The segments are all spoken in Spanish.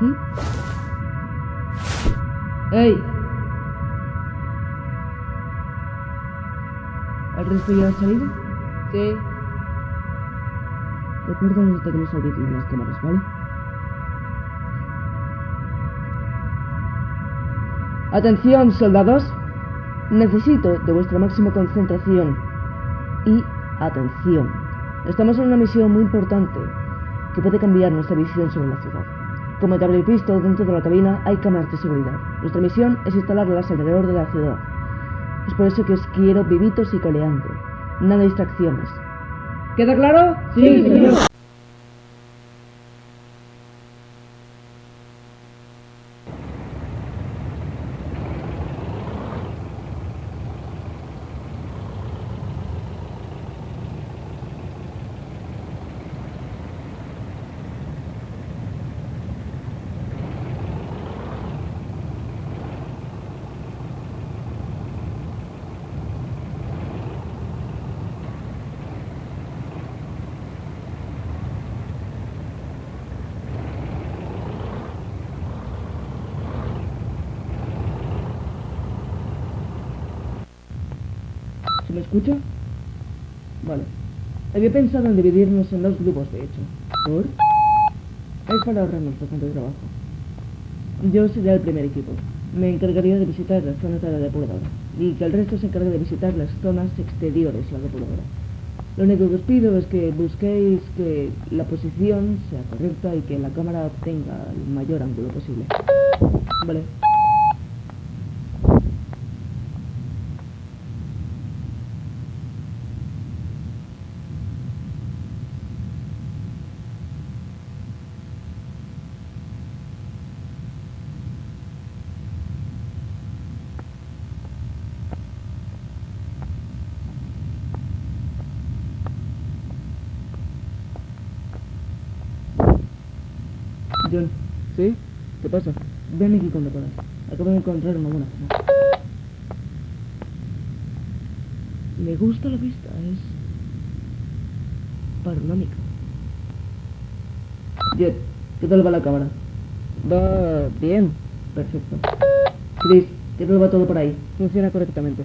¿Mm? ¡Ey! ¿El resto ya ha salido? Sí. Recuerda desde que nos olviden las cámaras, ¿vale? Atención, soldados. Necesito de vuestra máxima concentración y atención. Estamos en una misión muy importante que puede cambiar nuestra visión sobre la ciudad. Como ya habréis visto, dentro de la cabina hay cámaras de seguridad. Nuestra misión es instalarlas alrededor de la ciudad. Es por eso que os quiero vivitos y coleando. Nada de distracciones. ¿Queda claro? Sí, señor. ¿Se me escucha? Vale. Había pensado en dividirnos en dos grupos, de hecho. ¿Por? Es para ahorrarnos bastante trabajo. Yo sería el primer equipo. Me encargaría de visitar las zonas de la depuradora. Y que el resto se encargue de visitar las zonas exteriores de la depuradora. Lo único que os pido es que busquéis que la posición sea correcta y que la cámara tenga el mayor ángulo posible. Vale. John. ¿Sí? ¿Qué pasa? Ven aquí cuando puedas. Acabo de encontrar una buena zona. Me gusta la vista, es panorámica. Jet, ¿qué tal va la cámara? Va bien. Perfecto. Chris, ¿qué tal va todo por ahí? Funciona correctamente.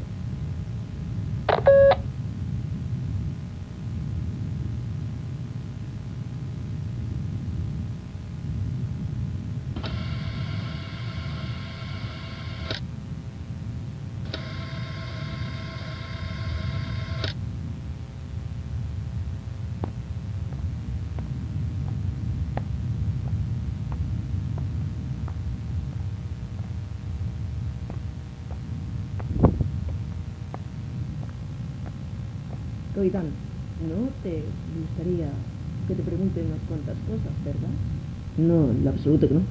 Capitán, ¿no te gustaría que te pregunte unas cuantas cosas, verdad? No, en absoluto que no.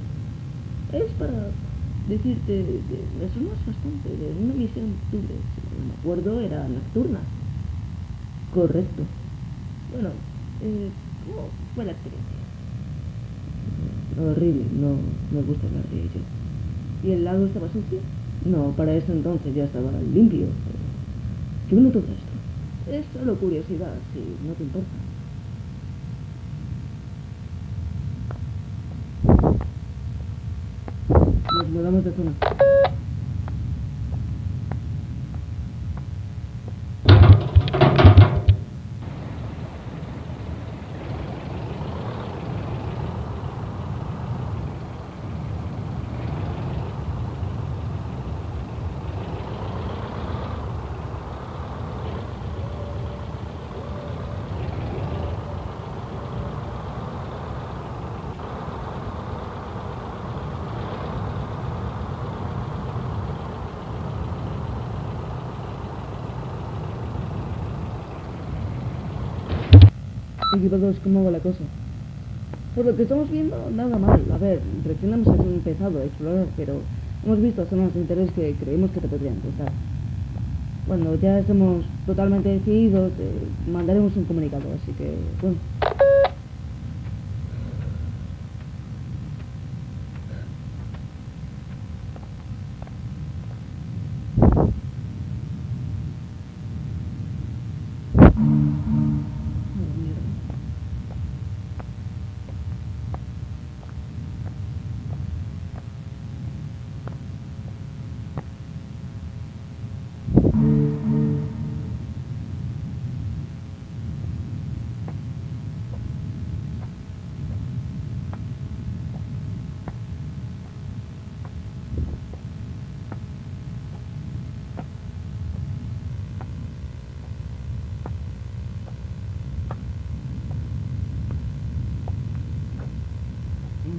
Es para decirte que me suenas bastante de una misión tuve, si no me acuerdo, era nocturna. Correcto. Bueno, ¿cómo fue la experiencia? Horrible, no me gusta hablar de ello. ¿Y el lago estaba sucio? No, para eso entonces ya estaba limpio. ¿Qué minuto de esto? Es solo curiosidad, si no te importa. Nos mudamos de zona. Equipados, ¿cómo va la cosa? Por lo que estamos viendo, nada mal. A ver, recién hemos empezado a explorar, pero hemos visto zonas de interés que creemos que te podrían gustar. Cuando ya estemos totalmente decididos, mandaremos un comunicado, así que, bueno.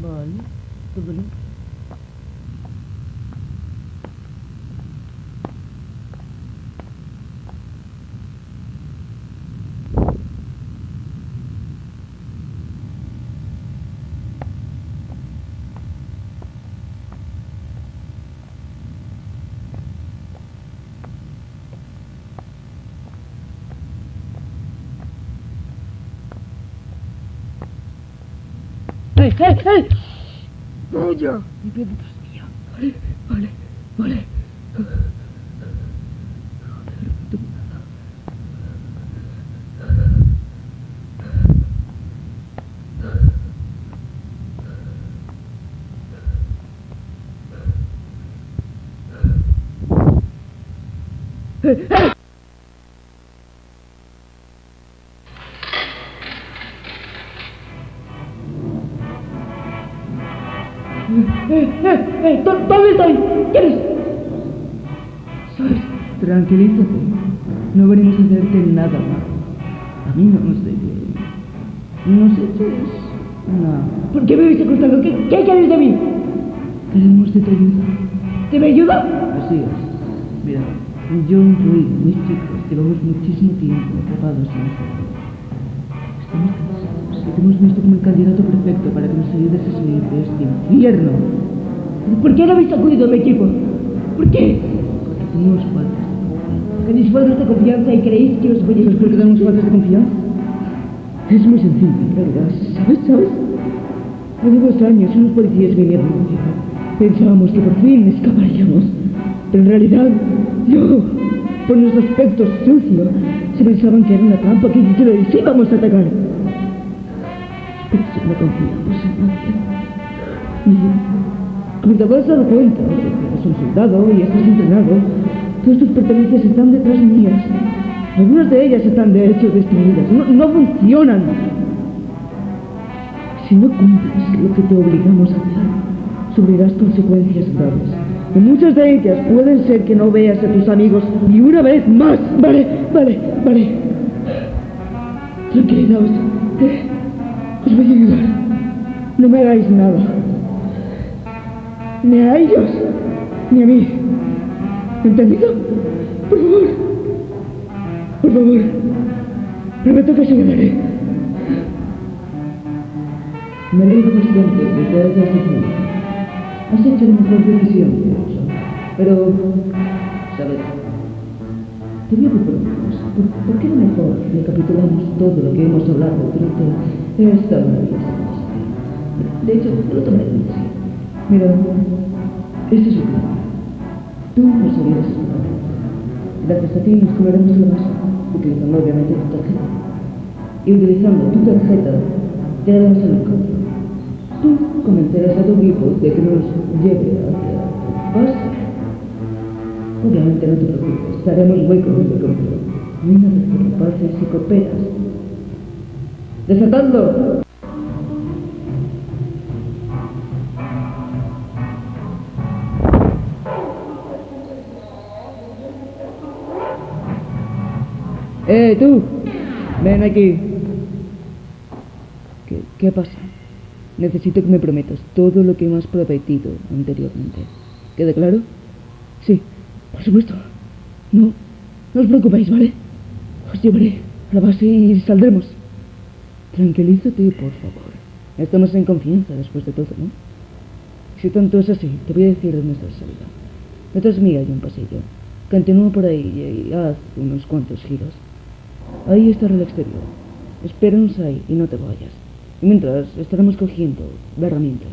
Vale, todo limpio. ¡Eh! ¡Vaya! Mi pie de mía. Vale. ¿Dónde estoy? ¿Quién es? ¿Sabes? Tranquilízate. No venimos a hacerte nada malo. A mí no sé qué. No sé qué es. No. ¿Por qué me habéis ocultado? ¿Qué queréis de mí? Queremos de tu ayuda. ¿Que me ayuda? Así es. Mira, yo incluido, mis chicos, llevamos muchísimo tiempo atrapados en este juego. Estamos cansados y te hemos visto como el candidato perfecto para que nos ayudes a salir de este infierno. ¿Por qué no habéis acudido a mi equipo? ¿Por qué? Porque tenemos faltas de confianza. ¿Tenéis faltas de confianza y creéis que os voy a ayudar? ¿Por qué tenemos faltas de confianza? Es muy sencillo, en realidad. ¿Sabes? Hace 2 años unos policías vinieron a la ciudad. Pensábamos que por fin escaparíamos. Pero en realidad, por nuestro aspecto sucio, se pensaban que era una trampa, que les íbamos a atacar. Pero si no confiamos en nadie. Como te habrás dado cuenta, eres un soldado y estás entrenado, todas tus pertenencias están detrás mías. Algunas de ellas están de hecho destruidas. No funcionan. Si no cumples lo que te obligamos a hacer, sufrirás consecuencias graves. Y muchas de ellas pueden ser que no veas a tus amigos ni una vez más. Vale. Tranquilizaos. Os voy a ayudar. No me hagáis nada. Ni a ellos, ni a mí. ¿Entendido? Por favor. Prometo que os ayudaré. Me alegro bastante de que hayas decidido. Has hecho la mejor decisión, de hecho. Pero, ¿sabes? Te voy a proponer una cosa. ¿Por qué no mejor recapitulamos todo lo que hemos hablado durante esta maravillosa noche? De hecho, te lo tomaré en serio. Mira, este es el plan. Tú nos ayudas a escapar. Gracias a ti nos comeremos la masa, utilizando obviamente tu tarjeta. Y utilizando tu tarjeta, te daremos el helicóptero. Tú convencerás a tu equipo de que nos lleve hacia tu base. Obviamente no te preocupes, daremos hueco en el helicóptero. No hay nada que lo pases si cooperas. ¡Desatadlo! Tú, ven aquí. ¿Qué pasa? Necesito que me prometas todo lo que me has prometido anteriormente. ¿Queda claro? Sí, por supuesto. No os preocupéis, ¿vale? Os llevaré a la base y saldremos. Tranquilízate, por favor. Estamos en confianza después de todo, ¿no? Si tanto es así, te voy a decir dónde está salida. Detrás mía hay un pasillo. Continúa por ahí y haz unos cuantos giros. Ahí estará el exterior. Espéranos ahí y no te vayas. Y mientras estaremos cogiendo herramientas.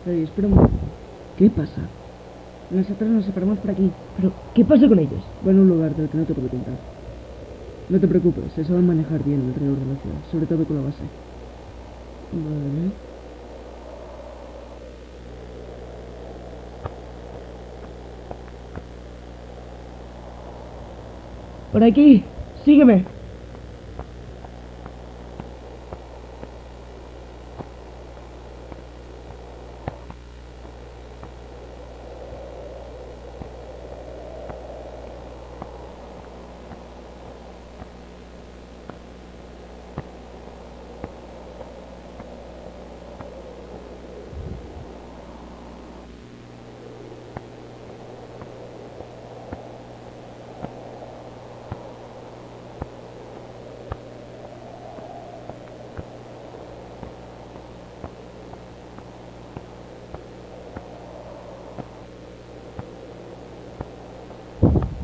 Espera un momento. ¿Qué pasa? Nosotros nos separamos por aquí. ¿Pero qué pasa con ellos? Van a un lugar del que no te puedo contar. No te preocupes, se saben manejar bien alrededor de la ciudad, sobre todo con la base. Vale. Por aquí, sígueme.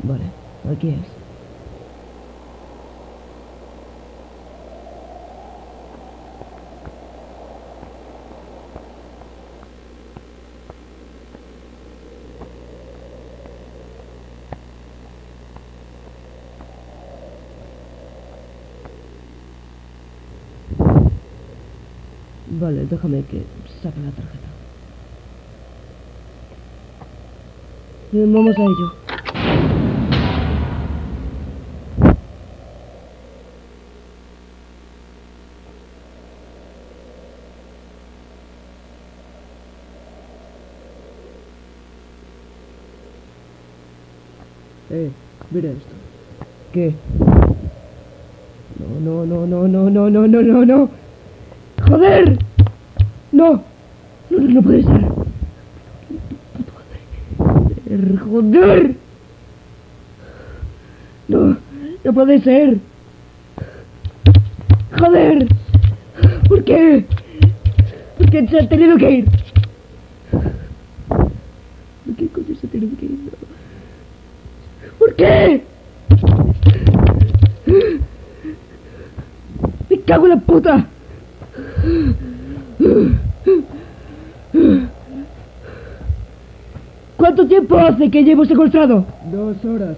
Vale, aquí es. Vale, déjame que saque la tarjeta. Bien, vamos a ello. Mira esto. ¿Qué? No, no, no, no, no, no, no, no, no. ¡Joder! No. No, no puede ser. ¡Joder! No, no puede ser. ¡Joder! ¿Por qué? ¿Por qué se ha tenido que ir? ¿Por qué coño se ha tenido que ir? ¿Por qué? ¡Me cago en la puta! ¿Cuánto tiempo hace que llevo secuestrado? 2 horas.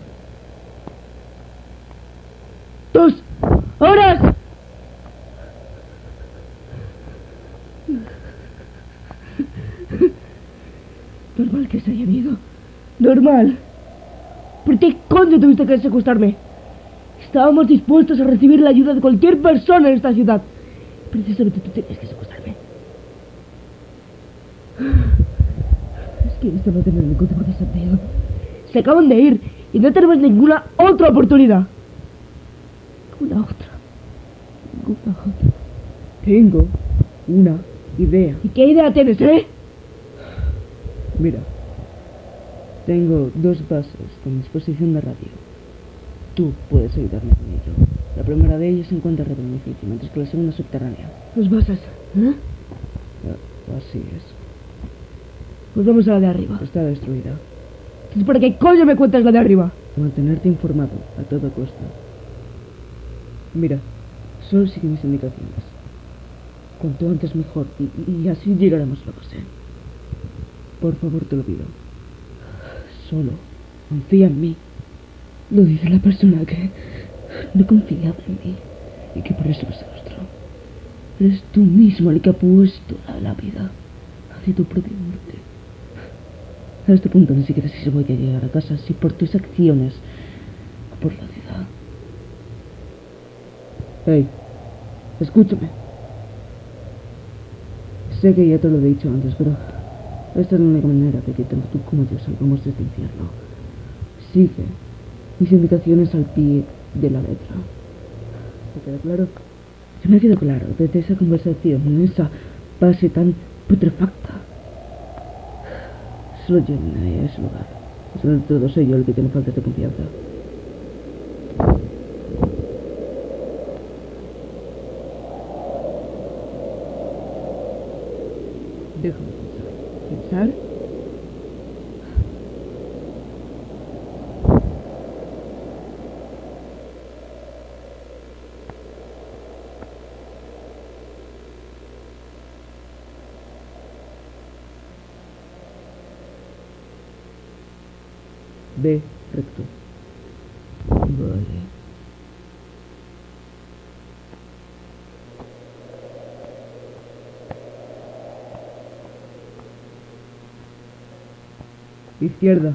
¡2 horas! Normal que se hayan ido. Normal. ¿Por qué coño tuviste que secuestrarme? Estábamos dispuestos a recibir la ayuda de cualquier persona en esta ciudad. Precisamente tú tenías que secuestrarme. Es que esto no tiene ningún tipo de sentido. Se acaban de ir y no tenemos ninguna otra oportunidad. Ninguna otra. Ninguna otra. Tengo una idea. ¿Y qué idea tienes, Mira. Tengo 2 bases con disposición de radio. Tú puedes ayudarme con ello. La primera de ellas se encuentra arriba del edificio, mientras que la segunda es subterránea. ¿2 bases? Así es. Pues vamos a la de arriba. Está destruida. Entonces, ¿para qué coño me cuentas la de arriba? Mantenerte informado a toda costa. Mira, solo sigue mis indicaciones. Cuanto antes mejor, y así llegaremos a la base. Por favor, te lo pido. Solo confía en mí. Lo dice la persona que no confiaba en mí y que por eso me secuestró. Eres tú mismo el que ha puesto la vida hacia tu propia muerte. A este punto ni siquiera sé si voy a llegar a casa, si por tus acciones o por la ciudad. Hey, escúchame. Sé que ya te lo he dicho antes, pero esta es la única manera de que tanto tú como yo salgamos de este infierno. Sigue mis indicaciones al pie de la letra. ¿Te queda claro? Se me ha quedado claro desde esa conversación en esa base tan putrefacta. Solo llévenme a ese lugar. Sobre todo soy yo el que tiene falta de confianza. Déjame pensar. ¿Pensar? Ve recto. Vale. Izquierda.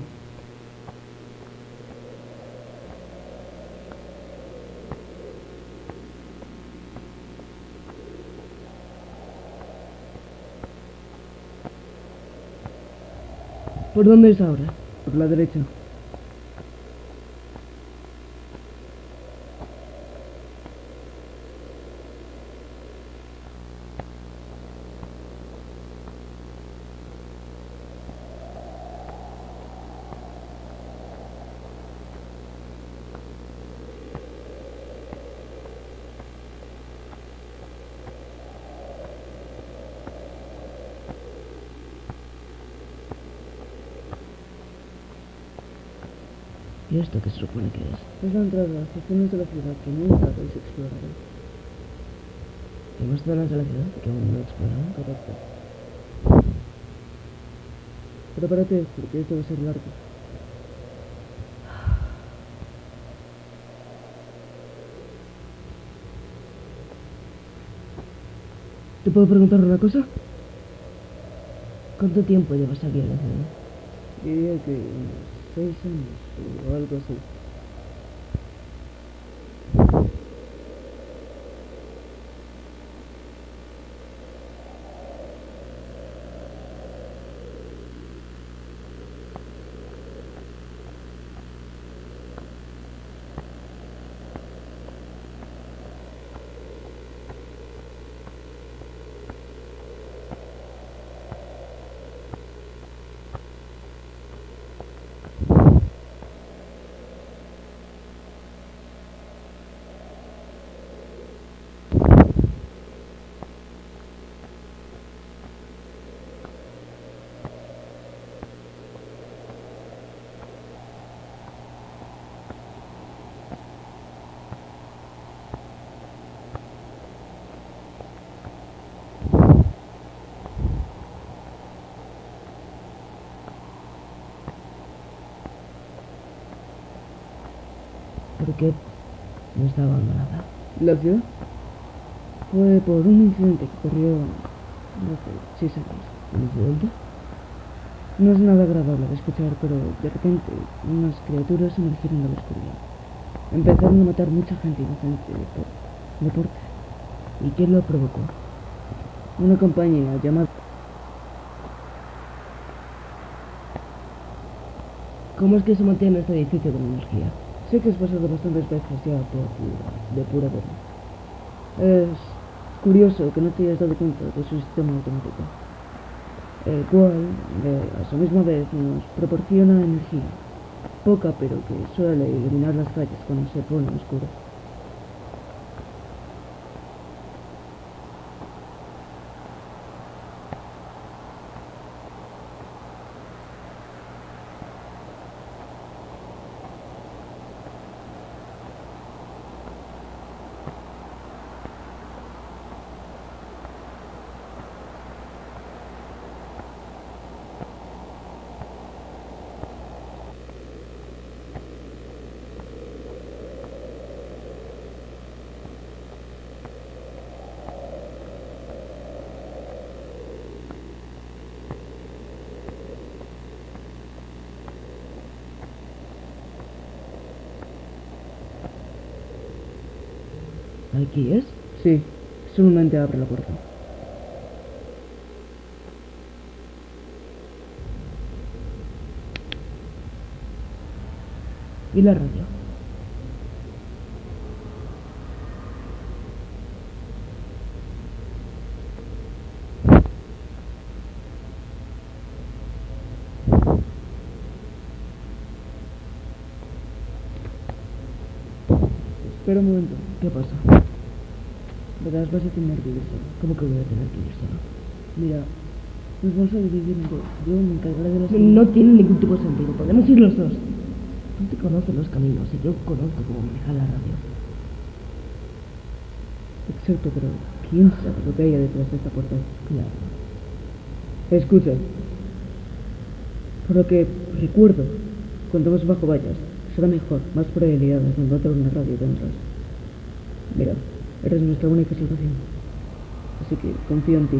¿Por dónde es ahora? Por la derecha. ¿Y esto qué se supone que es? Es la entrada a secciones de la ciudad que nunca habéis explorado. ¿Hay más zonas de la ciudad que aún no he explorado? Correcto. Prepárate, porque esto va a ser largo. ¿Te puedo preguntar una cosa? ¿Cuánto tiempo llevas aquí en la ciudad? Diría que unos 6 años o algo así. ¿Por qué no está abandonada? ¿La ciudad? Fue por un incidente que ocurrió hace 6 años. ¿Un incidente? No es nada agradable de escuchar, pero de repente unas criaturas emergieron de la oscuridad. Empezaron a matar mucha gente inocente por deporte. ¿Y quién lo provocó? Una compañía llamada... ¿Cómo es que se mantiene este edificio con energía? Sé que has pasado bastantes veces ya por la depuradora. Es curioso que no te hayas dado cuenta de su sistema automático, el cual, a su misma vez, nos proporciona energía. Poca, pero que suele iluminar las calles cuando se pone oscuro. ¿Aquí es? Sí, solamente abre la puerta. ¿Y la radio? Espera un momento. ¿Qué pasa? Verás, vas a tener que ir solo. ¿Cómo que voy a tener que ir solo? Mira, nos vamos a dividir en dos. Yo me encargaré de las... No tiene ningún tipo de sentido. Podemos ir los dos. Tú te conoces los caminos y yo conozco cómo manejar la radio. Exacto, pero ¿quién sabe lo que hay detrás de esta puerta? Claro. Escucha. Por lo que recuerdo, Cuanto más bajo vayas, será mejor, más probabilidades de encontrar una radio dentro. Mira, eres nuestra única salvación. Así que confío en ti.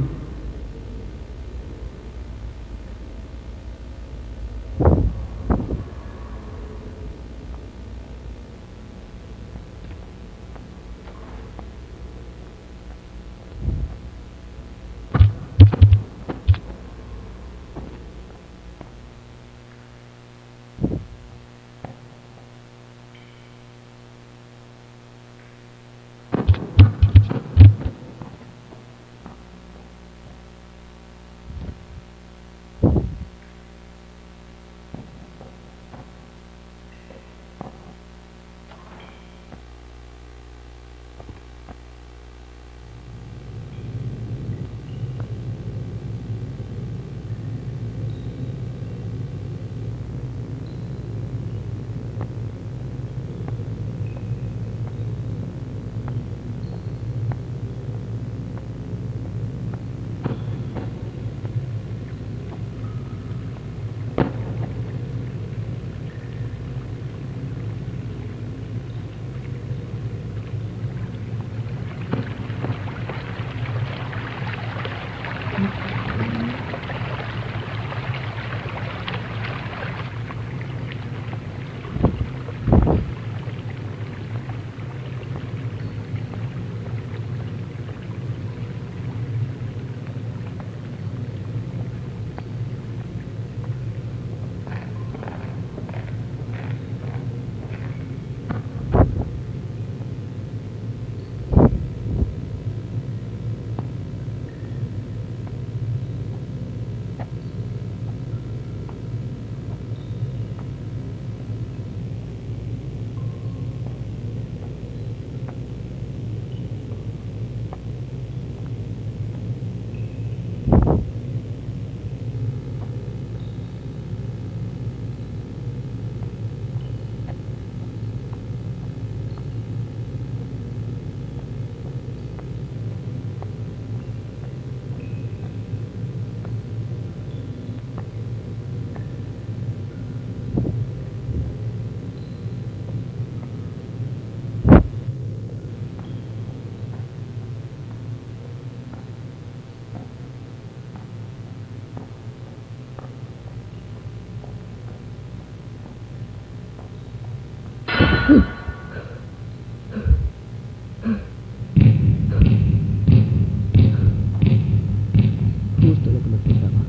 Justo lo que me faltaba.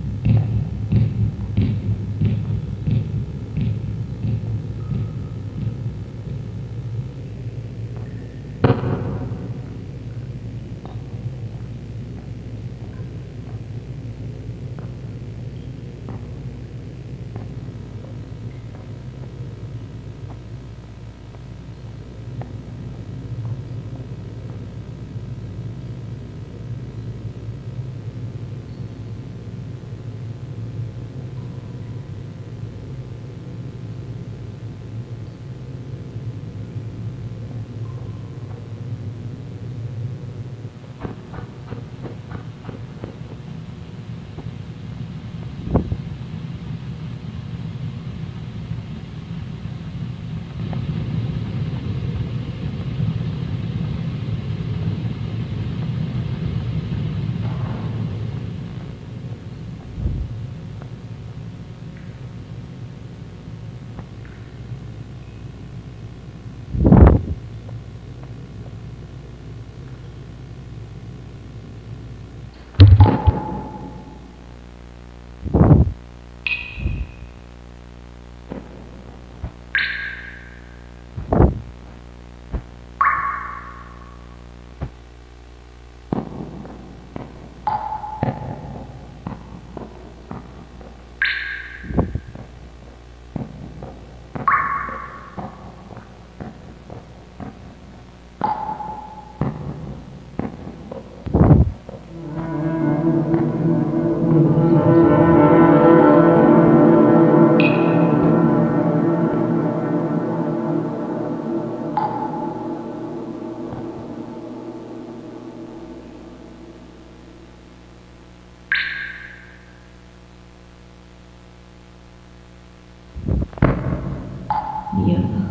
Mierda.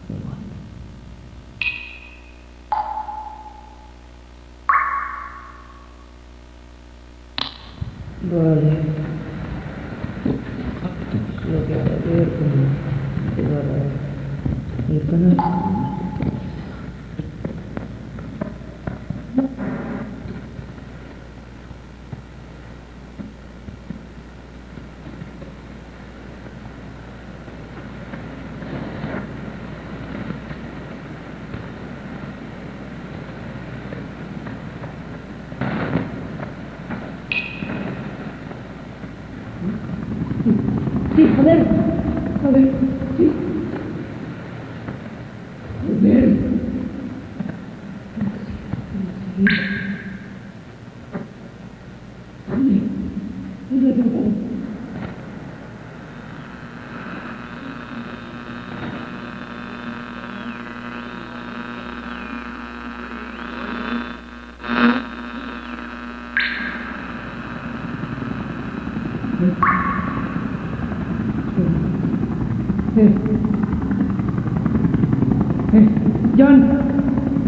Da igual. Vale. Lo que haga ver con el canal. Sí, a ver, sí. A ver. ¿Dónde la tengo?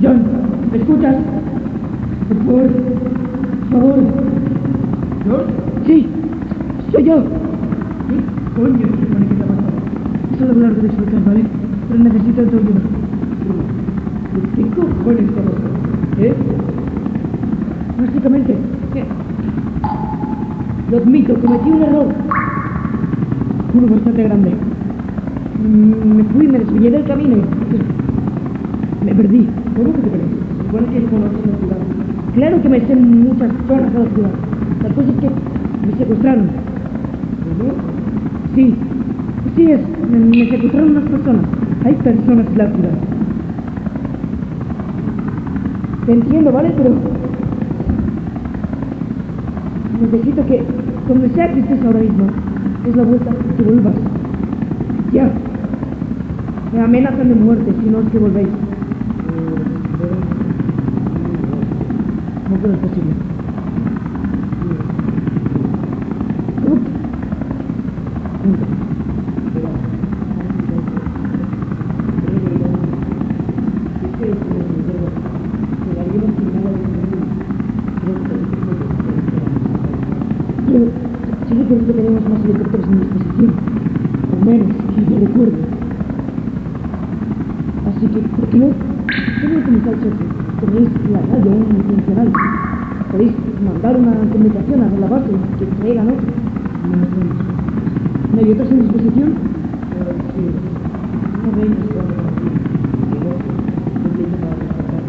John, ¿me escuchas? Por favor, ¿John? Sí, soy yo. ¿Qué coño se supone que te ha pasado? Es solo hablar de explicar, ¿vale? Pero necesito tu ayuda. ¿Qué cojones te ha pasado? Básicamente, lo admito, cometí un error. Uno bastante grande. Me fui, me desvié del camino. Me perdí. ¿Cómo que te perdiste? Se supone que conoces la ciudad. Claro que me sé muchas zonas de la ciudad. La cosa es que me secuestraron. ¿Cómo? Sí. Así es. Me secuestraron unas personas. Hay personas en la ciudad. Te entiendo, ¿vale? Pero necesito que, donde sea que estés ahora mismo, es la vuelta que vuelvas. Ya. Me amenazan de muerte si no es que volvéis. No creo que es posible. Sí recuerdo que tenemos más helicópteros en disposición. O menos, que yo recuerdo. Así que, ¿por qué no? ¿Qué no utilizar el choque? Tenéis la radio intencional. Podéis mandar una comunicación a la base que traigan otro. ¿No hay otras en disposición? Sí. No veis cuando aquí. Que vos empiezan a rescatar.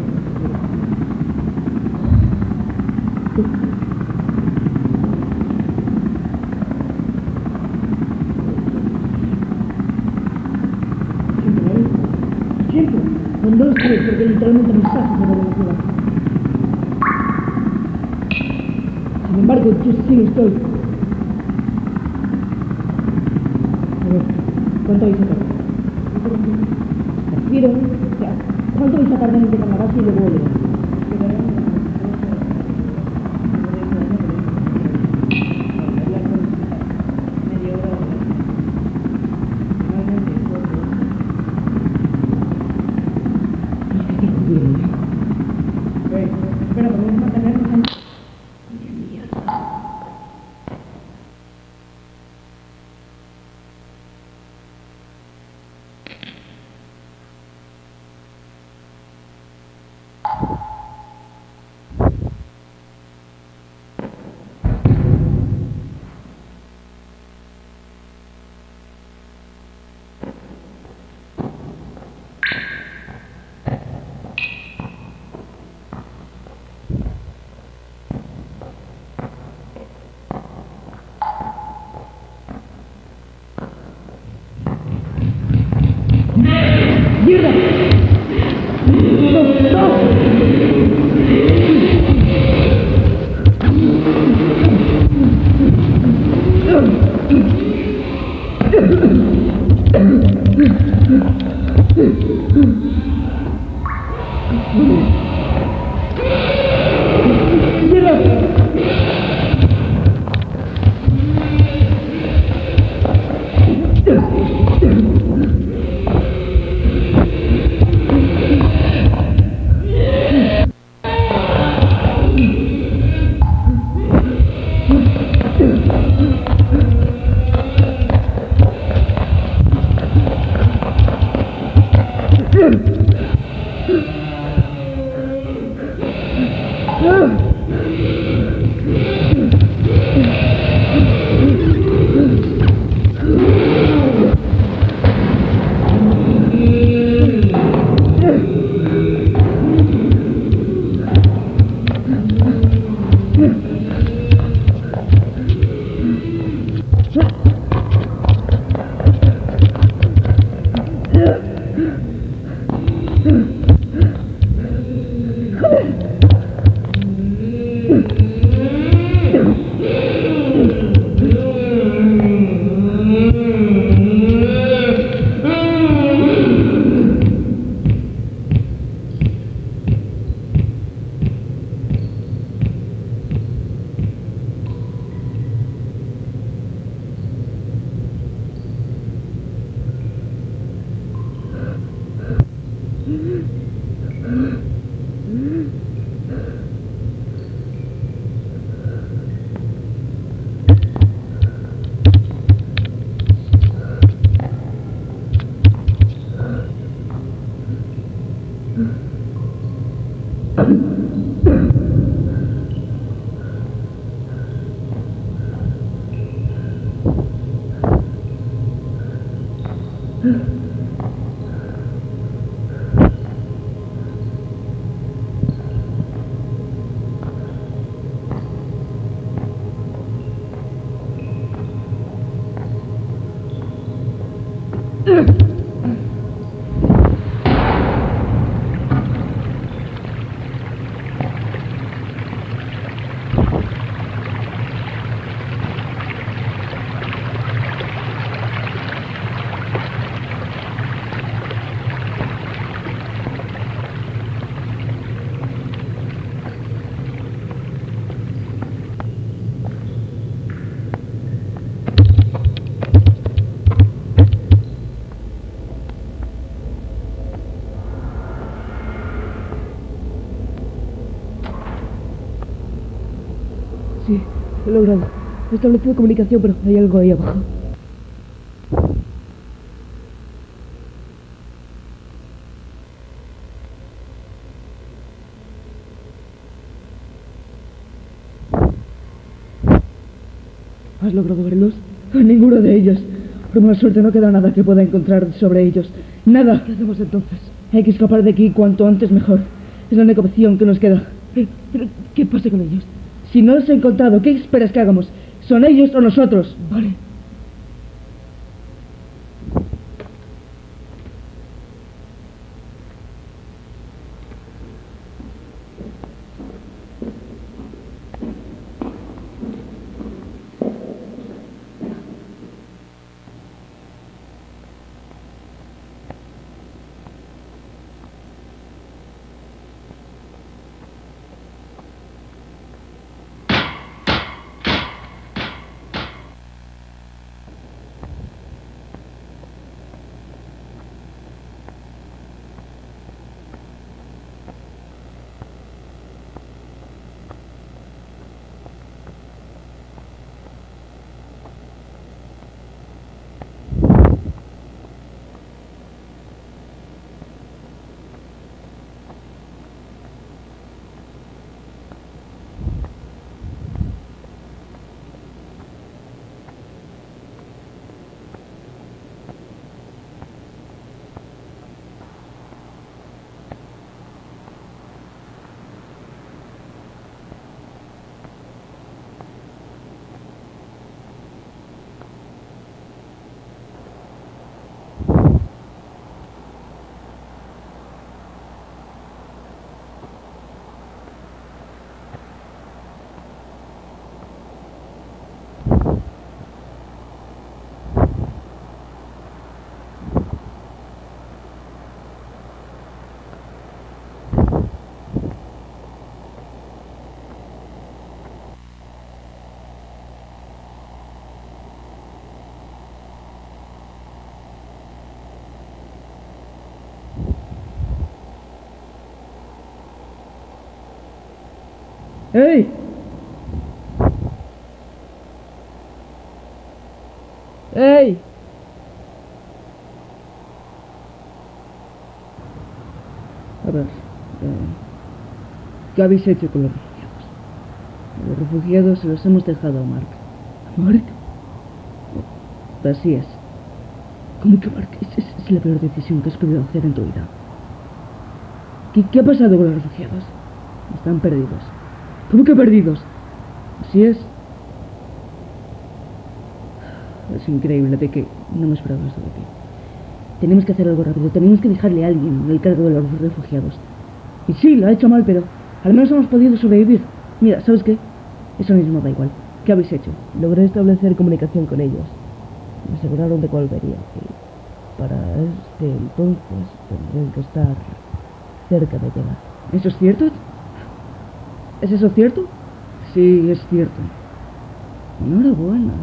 Siempre. No lo sabes porque literalmente no estás en la velocidad. Sin embargo, yo sí lo estoy. A ver, ¿cuánto vais a tardar? Refiero, ¿cuánto vais a tardar en llegar a la base y luego volver? Espera, podemos mantenernos en... ¡Mierda! Sí, lo he logrado. He establecido comunicación, pero hay algo ahí abajo. ¿Has logrado verlos? Ninguno de ellos. Por mala suerte no queda nada que pueda encontrar sobre ellos. Nada. ¿Qué hacemos entonces? Hay que escapar de aquí cuanto antes mejor. Es la única opción que nos queda. Pero, ¿qué pasa con ellos? Si no los he encontrado, ¿qué esperas que hagamos? ¿Son ellos o nosotros? Vale. ¡Ey! ¡Ey! A ver, ¿qué habéis hecho con los refugiados? Los refugiados se los hemos dejado a Mark. ¿A Mark? Así es. ¿Cómo que Mark? Es la peor decisión que has podido hacer en tu vida. ¿Qué ha pasado con los refugiados? Están perdidos. ¿Cómo que perdidos? Así es. Es increíble de que no me esperaba esto de ti. Tenemos que hacer algo rápido. Tenemos que dejarle a alguien el cargo de los refugiados. Y sí, lo ha hecho mal, pero al menos hemos podido sobrevivir. Mira, ¿sabes qué? Eso mismo da igual. ¿Qué habéis hecho? Logré establecer comunicación con ellos. Me aseguraron de que volvería. Y para este entonces tendrán que estar cerca de llegar. ¿Eso es cierto? ¿Es eso cierto? Sí, es cierto. Enhorabuena.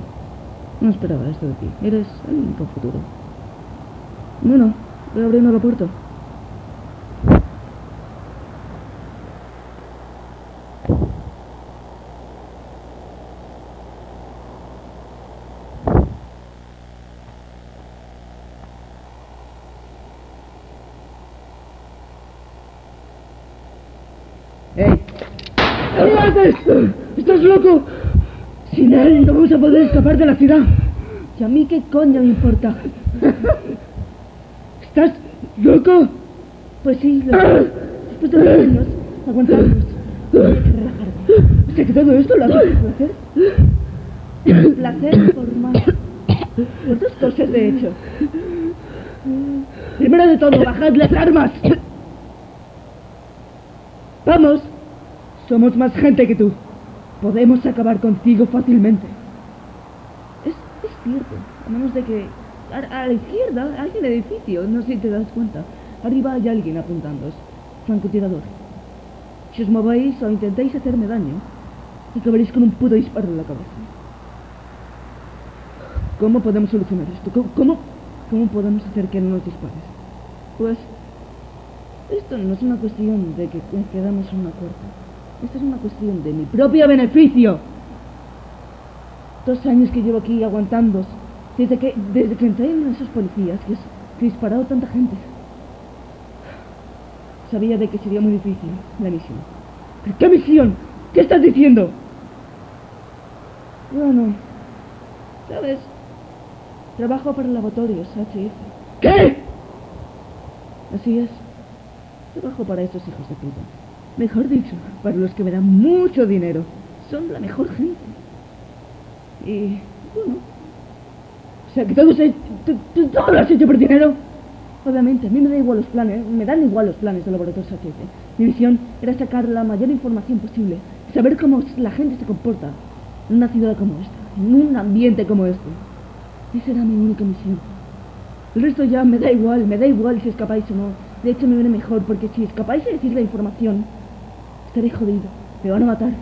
No esperaba esto de ti. Eres alguien con futuro. Bueno, voy abriendo la puerta. ¡Ey! ¡Ayúdate! ¡Estás loco! Sin él no vamos a poder escapar de la ciudad. ¿Y a mí qué coño me importa? ¿Estás loco? Pues sí, después de 2 años, aguantarnos. Hay que relajarme. O sea que todo esto lo haces por placer. Placer por 2 cosas, de hecho. Primero de todo, bajad las armas. Vamos. Somos más gente que tú. Podemos acabar contigo fácilmente. Es cierto, a menos de que... A la izquierda hay el edificio, no sé si te das cuenta. Arriba hay alguien apuntándoos. Francotirador. Si os movéis o intentáis hacerme daño, acabaréis con un puto disparo en la cabeza. ¿Cómo podemos solucionar esto? ¿Cómo podemos hacer que no nos dispares? Pues... esto no es una cuestión de que quedamos en un acuerdo. Esto es una cuestión de mi propio beneficio. 2 años que llevo aquí aguantándoos. Desde que entré en esos policías que he disparado a tanta gente. Sabía de que sería muy difícil la misión. ¿Pero qué misión? ¿Qué estás diciendo? Bueno, ¿sabes? Trabajo para laboratorios HF. ¿Qué? Así es. Trabajo para esos hijos de puta. Mejor dicho, para los que me dan mucho dinero. Son la mejor gente. Y, bueno... O sea, que todo lo has hecho por dinero. Obviamente, a mí me dan igual los planes de laboratorios HF. Mi misión era sacar la mayor información posible. Saber cómo la gente se comporta en una ciudad como esta. En un ambiente como este. Esa era mi única misión. El resto ya me da igual si escapáis o no. De hecho me viene mejor, porque si escapáis a decir la información, estaré jodido. Me van a matar.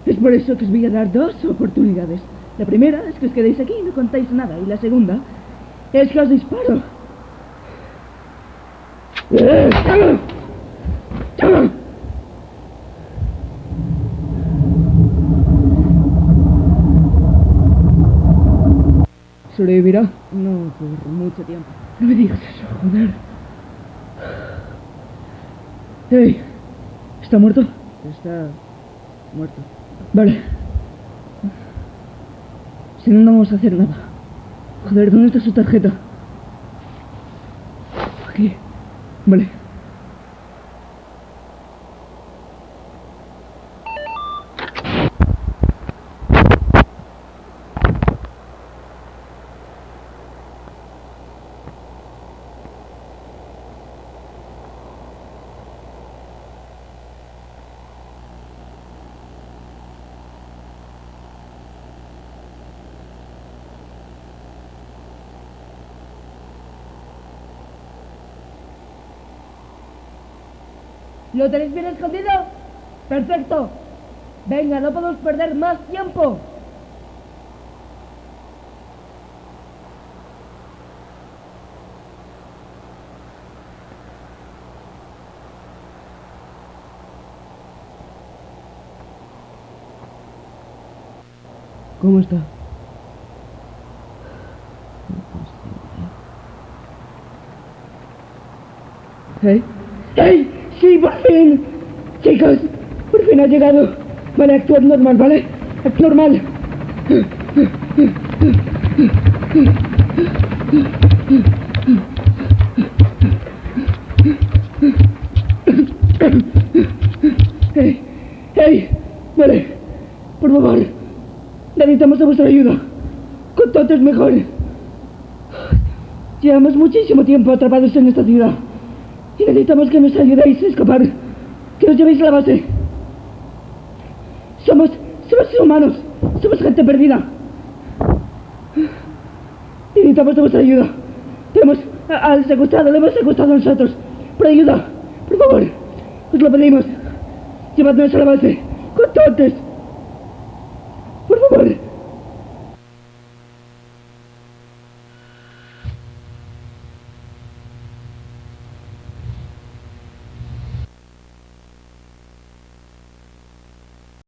Es por eso que os voy a dar 2 oportunidades. La primera es que os quedéis aquí y no contáis nada. Y la segunda es que os disparo. ¿Sobrevivirá? No por mucho tiempo. No me digas eso, joder. Hey, ¿está muerto? Está muerto. Vale. Si no, no vamos a hacer nada. Joder, ¿dónde está su tarjeta? Aquí. Vale. ¿Lo tenéis bien escondido? ¡Perfecto! Venga, no podemos perder más tiempo. ¿Cómo está? ¿Eh? ¡Ey! ¡Sí, por fin! Chicos, por fin ha llegado. Vale, actuad normal, ¿vale? Actuad normal. ¡Ey! Vale, por favor. Necesitamos de vuestra ayuda. Con tanto es mejor. Llevamos muchísimo tiempo atrapados en esta ciudad. Y necesitamos que nos ayudéis a escapar. Que nos llevéis a la base. Somos humanos. Somos gente perdida. Necesitamos de vuestra ayuda. Tenemos al secuestrado, lo hemos secuestrado nosotros. Por ayuda, por favor. Os lo pedimos. Llevadnos a la base. Cuanto antes.